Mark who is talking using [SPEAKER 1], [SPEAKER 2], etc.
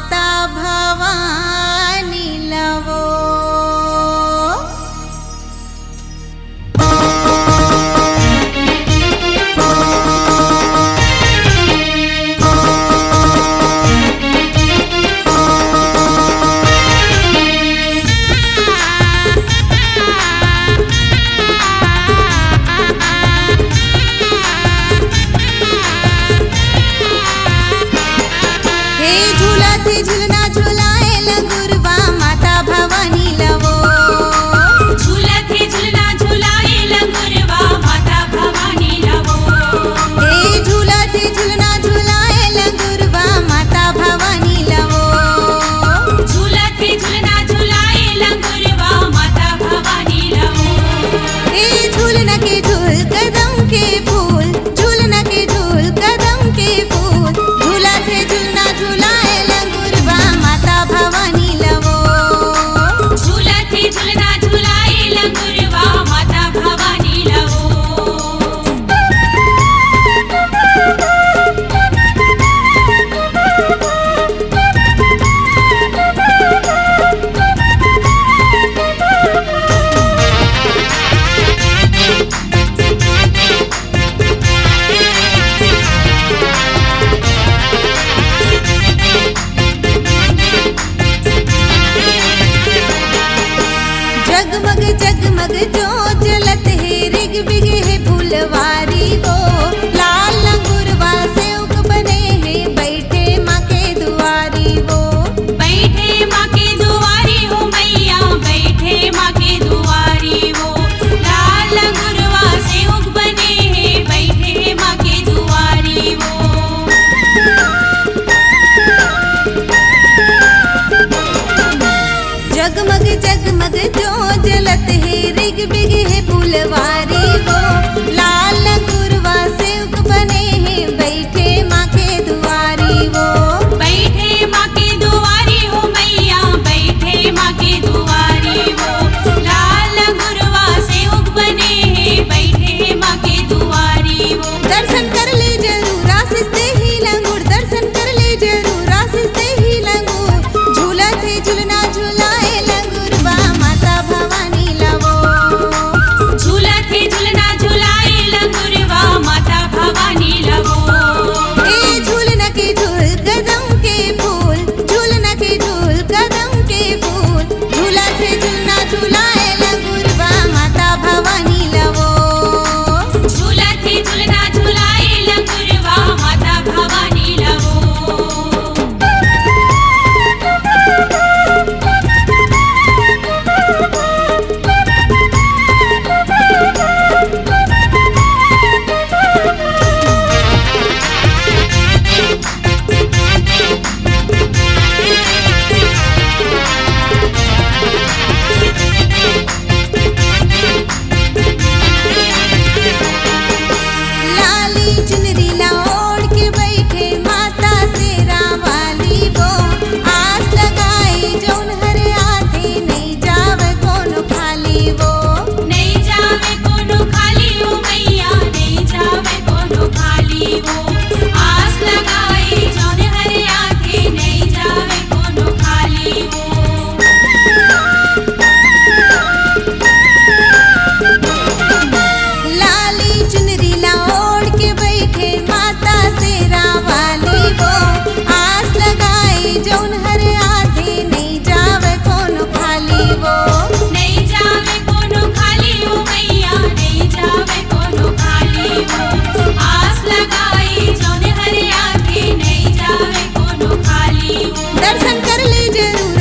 [SPEAKER 1] माता भवानी लवो। झूलना झुलाए लंगुरवा माता भवानी लवो।
[SPEAKER 2] झूलत है झूलना झुलाए लंगुरवा माता भवानी लवो।
[SPEAKER 1] हे झूलत है झूलना झुलाए लंगुरवा माता भवानी लवो।
[SPEAKER 2] झूलत है झूलना झुलाए लंगुरवा माता भवानी लवो।
[SPEAKER 1] हे झूलना के झूल कदम के फूल, झूलना के झूल कदम के फूल, झूलत है झूलना झुलाए लंगुरवा माता भवानी लवो।
[SPEAKER 2] झूलत है झूलना झुलाए लंगुरवा माता भवानी लवो।
[SPEAKER 1] जगमग जगमग जो जलत है रिग बिग है फुलवारी वो, लाल लंगुरवा से उग बने हैं बैठे माँ के दुआरी वो।
[SPEAKER 2] बैठे माँ के दुआरी हो मैया, बैठे माँ के दुआरी हो। लाल लंगुरवा से उग बने हैं बैठे माँ के दुआरी हो।
[SPEAKER 1] जगमग जगमग जो जलत है रिग बिग है फुलवारी वो, लाल लंगुरवा से उग बने हैं बैठे माँ के दुआरी वो।
[SPEAKER 2] बैठे माँ के दुआरी हो मैया, बैठे माँ के दुआरी हो। लाल लंगुरवा से उग बने हैं बैठे माँ के दुआरी हो।
[SPEAKER 1] दर्शन कर ले जरूर आशीष दे ही लंगूर, दर्शन कर ले जरूर आशीष दे ही लंगूर। झूलत है झूलना झुलाए लंगुरवा माता भवानी लवो।
[SPEAKER 2] झूलत है झूलना झुलाए लंगुरवा माता भवानी लवो।
[SPEAKER 1] हे झूलना के झूल कदम के फूल, झूलना के झूल कदम के फूल, झूलत है झूलना झुलाए लंगुरवा माता भवानी लवो।
[SPEAKER 2] झूलत है झूलना झुलाए लंगुरवा माता भवानी लवो।
[SPEAKER 1] लाली चुनरी ओढ़ के बैठे माता शेरा वाली वो, आस लगाए जौन हर आधे नहीं जावे कोनो खाली वो।
[SPEAKER 2] नहीं जावे कोनो खाली हो मैया, नहीं जावे कोनो खाली हो। आस लगाए जौन हर आँखें नहीं जावे कोनो खाली हो।
[SPEAKER 1] लाली चुनरी ओढ़ के बैठे माता शेरा वाली वो, आस लगाए जौन हर आधे नहीं जावे कोनो खाली वो।
[SPEAKER 2] नहीं जावे कोनो खाली हो मैया, नहीं जावे कोनो खाली हो। आस लगाए जौन हर आँखें नहीं जावे कोनो खाली हो।
[SPEAKER 1] दर्शन कर ले जरूर